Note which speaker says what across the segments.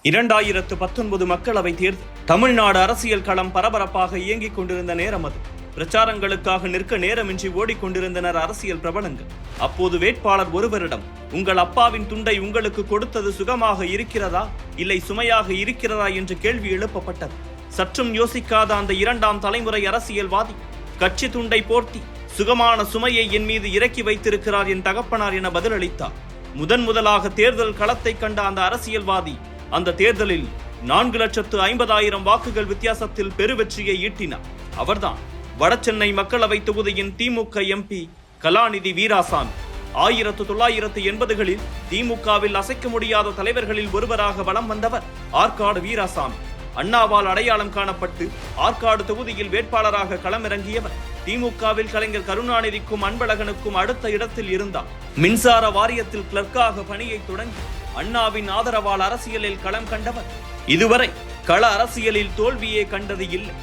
Speaker 1: 2019 மக்களவை தேர்தல் தமிழ்நாடு அரசியல் களம் பரபரப்பாக இயங்கிக் கொண்டிருந்த நேரம் அது. பிரச்சாரங்களுக்காக நிற்க நேரமின்றி ஓடிக்கொண்டிருந்தனர் அரசியல் பிரபலங்கள். அப்போது வேட்பாளர் ஒருவரிடம், உங்கள் அப்பாவின் துண்டை உங்களுக்கு கொடுத்தது சுகமாக இருக்கிறதா இல்லை சுமையாக இருக்கிறதா என்று கேள்வி எழுப்பப்பட்டது. சற்றும் யோசிக்காத அந்த இரண்டாம் தலைமுறை அரசியல்வாதி, கட்சி துண்டை போர்த்தி சுகமான சுமையை என் மீது இறக்கி வைத்திருக்கிறார் என் தகப்பனார் என பதிலளித்தார். முதலாக தேர்தல் களத்தை கண்ட அந்த அரசியல்வாதி அந்த தேர்தலில் 4,50,000 வாக்குகள் வித்தியாசத்தில் பெருவெற்றியை ஈட்டினார். அவர்தான் வடசென்னை மக்களவை தொகுதியின் திமுக எம்பி கலாநிதி வீராசாமி. 1980களில் திமுகவில் அசைக்க முடியாத தலைவர்களில் ஒருவராக வலம் வந்தவர் ஆற்காடு வீராசாமி. அண்ணாவால் அடையாளம் காணப்பட்டு ஆற்காடு தொகுதியில் வேட்பாளராக களமிறங்கியவர் திமுகவில் கலைஞர் கருணாநிதிக்கும் அன்பழகனுக்கும் அடுத்த இடத்தில் இருந்தார். மின்சார வாரியத்தில் கிளர்க்காக பணியை தொடங்கி அண்ணாவின் ஆதரவால் அரசியலில் களம் கண்டவர். இதுவரை கள அரசியலில் தோல்வியே கண்டது இல்லை.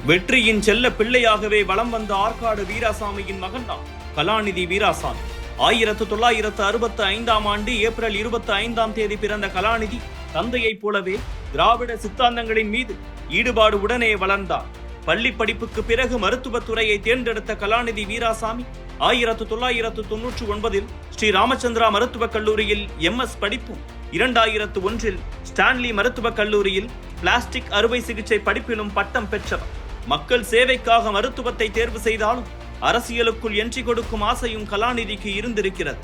Speaker 1: வெற்றியின் செல்ல பிள்ளையாகவே வலம் வந்த ஆற்காடு வீராசாமியின் மகன்தான் கலாநிதி வீராசாமி. 1965ஆம் ஆண்டு ஏப்ரல் 25ஆம் தேதி பிறந்த கலாநிதி தந்தையைப் போலவே திராவிட சித்தாந்தங்களின் மீது ஈடுபாடு உடனே வளர்ந்தார். பள்ளி படிப்புக்கு பிறகு மருத்துவத்துறையை தேர்ந்தெடுத்த கலாநிதி வீராசாமி 1999இல் ஸ்ரீ ராமச்சந்திரா மருத்துவக் கல்லூரியில் MS படிப்பும், 2001இல் ஸ்டான்லி மருத்துவக் கல்லூரியில் பிளாஸ்டிக் அறுவை சிகிச்சை படிப்பிலும் பட்டம் பெற்றவர். மக்கள் சேவைக்காக மருத்துவத்தை தேர்வு செய்தாலும் அரசியலுக்குள் என்ட்ரி கொடுக்கும் ஆசையும் கலாநிதிக்கு இருந்திருக்கிறது.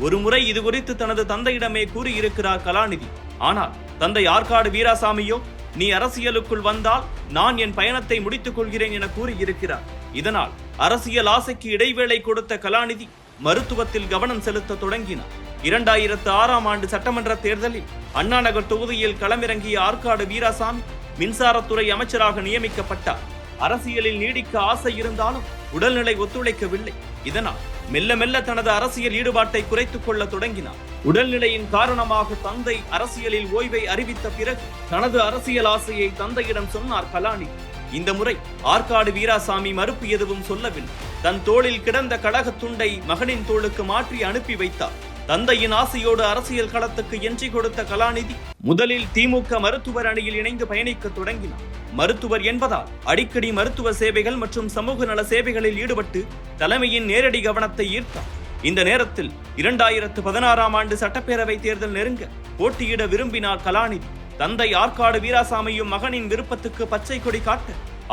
Speaker 1: ஒருமுறை இது குறித்து தனது தந்தையிடமே கூறியிருக்கிறார் கலாநிதி. ஆனால் தந்தை ஆற்காடு வீராசாமியோ, நீ அரசியலுக்குள் வந்தால் நான் என் பயணத்தை முடித்துக் கொள்கிறேன் என கூறியிருக்கிறார். இதனால் அரசியல் ஆசைக்கு இடைவேளை கொடுத்த கலாநிதி மருத்துவத்தில் கவனம் செலுத்த தொடங்கினார். 2006ஆம் ஆண்டு சட்டமன்ற தேர்தலில் அண்ணாநகர் தொகுதியில் களமிறங்கிய ஆற்காடு வீராசாமி மின்சாரத்துறை அமைச்சராக நியமிக்கப்பட்டார். அரசியலில் நீடிக்க ஆசை இருந்தாலும் உடல்நிலை ஒத்துழைக்கவில்லை. இதனால் மெல்ல மெல்ல தனது அரசியல் ஈடுபாட்டை குறைத்துக் கொள்ள தொடங்கினார். உடல்நிலையின் காரணமாக தந்தை அரசியலில் ஓய்வை அறிவித்த பிறகு தனது அரசியல் ஆசையை தந்தையிடம் சொன்னார் கலாநிதி. இந்த முறை ஆற்காடு வீராசாமி மறுப்பு எதுவும் சொல்லவில்லை. தன் தோளில் கிடந்த கழக துண்டை மகனின் தோளுக்கு மாற்றி அனுப்பி வைத்தார். தந்தையின் ஆசையோடு அரசியல் களத்துக்கு என்ட்ரி கொடுத்த கலாநிதி முதலில் திமுக மருத்துவர் அணியில் இணைந்து பயணிக்க தொடங்கினார். மருத்துவர் என்பதால் அடிக்கடி மருத்துவ சேவைகள் மற்றும் சமூக நல சேவைகளில் ஈடுபட்டு தலைமையின் நேரடி கவனத்தை ஈர்த்தார். இந்த நேரத்தில் 2016ஆம் ஆண்டு சட்டப்பேரவை தேர்தல் நெருங்க போட்டியிட விரும்பினார் கலாநிதி. தந்தை ஆற்காடு வீராசாமியும் மகனின் விருப்பத்துக்கு பச்சை கொடி காட்ட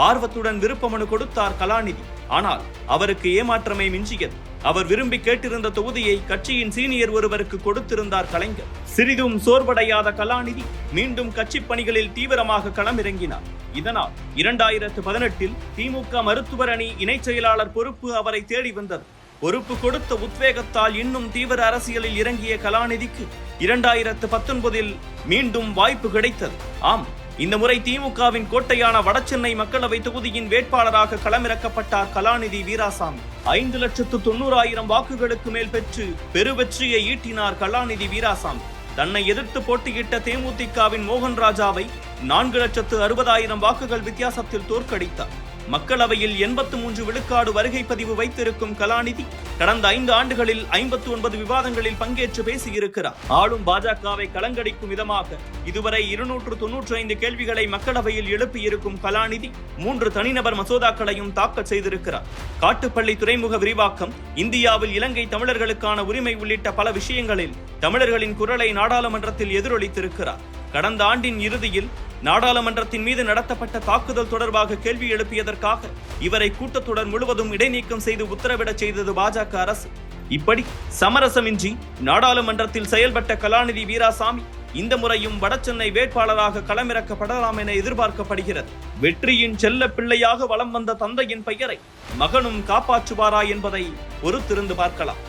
Speaker 1: ஆர்வத்துடன் விருப்ப மனு கொடுத்தார் கலாநிதி. ஆனால் அவருக்கு ஏமாற்றமே மிஞ்சியது. அவர் விரும்பி கேட்டிருந்த தொகுதியை கட்சியின் சீனியர் ஒருவருக்கு கொடுத்திருந்தார் கலைஞர். சிறிதும் சோர்வடையாத கலாநிதி மீண்டும் கட்சி பணிகளில் தீவிரமாக களமிறங்கினார். இதனால் 2018இல் திமுக மருத்துவர் அணி இணை செயலாளர் பொறுப்பு அவரை தேடி வந்தது. பொறுப்பு கொடுத்த உத்வேகத்தால் இன்னும் தீவிர அரசியலில் இறங்கிய கலாநிதிக்கு 2019இல் மீண்டும் வாய்ப்பு கிடைத்தது. ஆம், இந்த முறை திமுகவின் கோட்டையான வடசென்னை மக்களவை தொகுதியின் வேட்பாளராக களமிறக்கப்பட்டார் கலாநிதி வீராசாமி. 5,90,000 வாக்குகளுக்கு மேல் பெற்று பெருவெற்றியை ஈட்டினார் கலாநிதி வீராசாமி. தன்னை எதிர்த்து போட்டியிட்ட தேமுதிகவின் மோகன்ராஜாவை 4,60,000 வாக்குகள் வித்தியாசத்தில் தோற்கடித்தார். மக்களவையில் 83 விழுக்காடு வருகை பதிவு வைத்திருக்கும் கலாநிதி கடந்த 5 ஆண்டுகளில் 59 விவாதங்களில் பங்கேற்று பேசியிருக்கிறார். ஆளும் பாஜகவை கலங்கடிக்கும் விதமாக இதுவரை 295 கேள்விகளை மக்களவையில் எழுப்பியிருக்கும் கலாநிதி 3 தனிநபர் மசோதாக்களையும் தாக்கல் செய்திருக்கிறார். காட்டுப்பள்ளி துறைமுக விரிவாக்கம், இந்தியாவில் இலங்கை தமிழர்களுக்கான உரிமை உள்ளிட்ட பல விஷயங்களில் தமிழர்களின் குரலை நாடாளுமன்றத்தில் எதிரொலித்திருக்கிறார். கடந்த ஆண்டின் இறுதியில் நாடாளுமன்றத்தின் மீது நடத்தப்பட்ட தாக்குதல் தொடர்பாக கேள்வி எழுப்பியதற்காக இவரை கூட்டத்தொடர் முழுவதும் இடைநீக்கம் செய்து உத்தரவிடச் செய்தது பாஜக அரசு. இப்படி சமரசமின்றி நாடாளுமன்றத்தில் செயல்பட்ட கலாநிதி வீராசாமி இந்த முறையும் வடசென்னை வேட்பாளராக களமிறக்கப்படலாம் என எதிர்பார்க்கப்படுகிறது. வெற்றியின் செல்ல பிள்ளையாக வலம் வந்த தந்தையின் பெயரை மகனும் காப்பாற்றுவாரா என்பதை பொறுத்திருந்து பார்க்கலாம்.